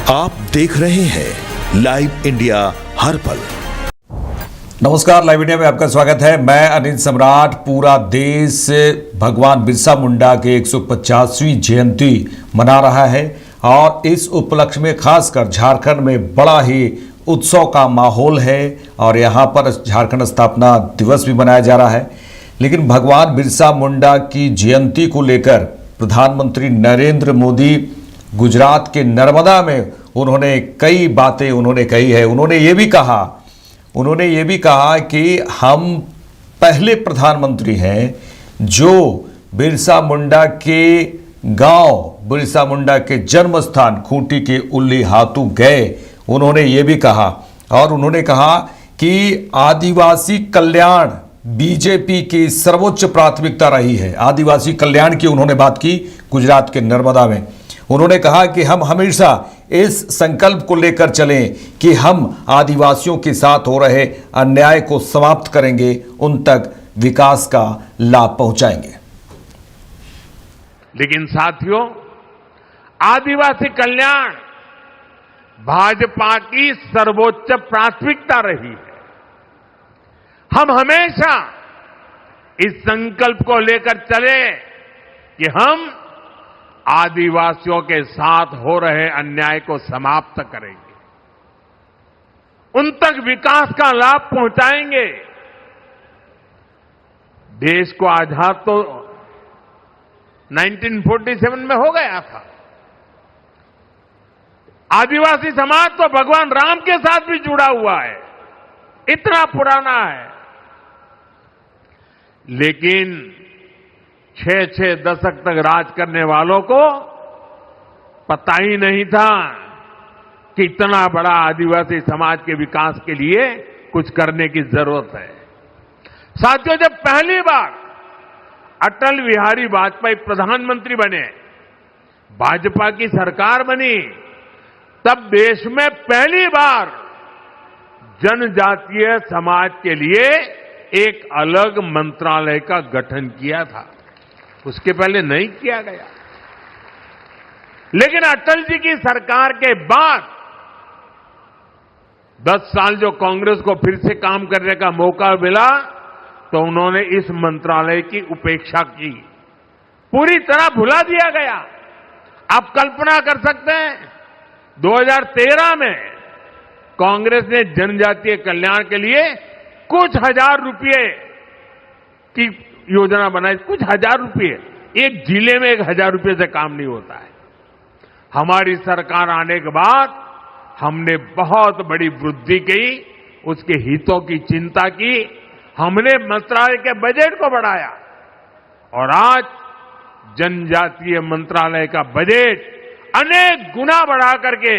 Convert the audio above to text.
आप देख रहे हैं लाइव इंडिया हर पल। नमस्कार, लाइव इंडिया में आपका स्वागत है। मैं अनिल सम्राट। पूरा देश भगवान बिरसा मुंडा के 150वीं जयंती मना रहा है और इस उपलक्ष्य में खासकर झारखंड में बड़ा ही उत्सव का माहौल है और यहाँ पर झारखंड स्थापना दिवस भी मनाया जा रहा है। लेकिन भगवान बिरसा मुंडा की जयंती को लेकर प्रधानमंत्री नरेंद्र मोदी गुजरात के नर्मदा में उन्होंने कई बातें कही है। उन्होंने ये भी कहा कि हम पहले प्रधानमंत्री हैं जो बिरसा मुंडा के गांव, बिरसा मुंडा के जन्म स्थान खूंटी के उल्ली हाथू गए। उन्होंने ये भी कहा और उन्होंने कहा कि आदिवासी कल्याण बीजेपी की सर्वोच्च प्राथमिकता रही है। आदिवासी कल्याण की उन्होंने बात की गुजरात के नर्मदा में। उन्होंने कहा कि हम हमेशा इस संकल्प को लेकर चलें कि हम आदिवासियों के साथ हो रहे अन्याय को समाप्त करेंगे, उन तक विकास का लाभ पहुंचाएंगे। लेकिन साथियों, आदिवासी कल्याण भाजपा की सर्वोच्च प्राथमिकता रही है। हम हमेशा इस संकल्प को लेकर चले कि हम आदिवासियों के साथ हो रहे अन्याय को समाप्त करेंगे, उन तक विकास का लाभ पहुंचाएंगे। देश को आजाद तो 1947 में हो गया था। आदिवासी समाज तो भगवान राम के साथ भी जुड़ा हुआ है, इतना पुराना है। लेकिन 6 दशक तक राज करने वालों को पता ही नहीं था कि इतना बड़ा आदिवासी समाज के विकास के लिए कुछ करने की जरूरत है। साथियों, जब पहली बार अटल बिहारी वाजपेयी प्रधानमंत्री बने, भाजपा की सरकार बनी, तब देश में पहली बार जनजातीय समाज के लिए एक अलग मंत्रालय का गठन किया था। उसके पहले नहीं किया गया। लेकिन अटल जी की सरकार के बाद 10 साल जो कांग्रेस को फिर से काम करने का मौका मिला, तो उन्होंने इस मंत्रालय की उपेक्षा की, पूरी तरह भुला दिया गया। आप कल्पना कर सकते हैं, 2013 में कांग्रेस ने जनजातीय कल्याण के लिए कुछ हजार रुपये की योजना बनाई। कुछ हजार रुपये, एक जिले में 1000 रुपये से काम नहीं होता है। हमारी सरकार आने के बाद हमने बहुत बड़ी वृद्धि की, उसके हितों की चिंता की, हमने मंत्रालय के बजट को बढ़ाया और आज जनजातीय मंत्रालय का बजट अनेक गुना बढ़ा करके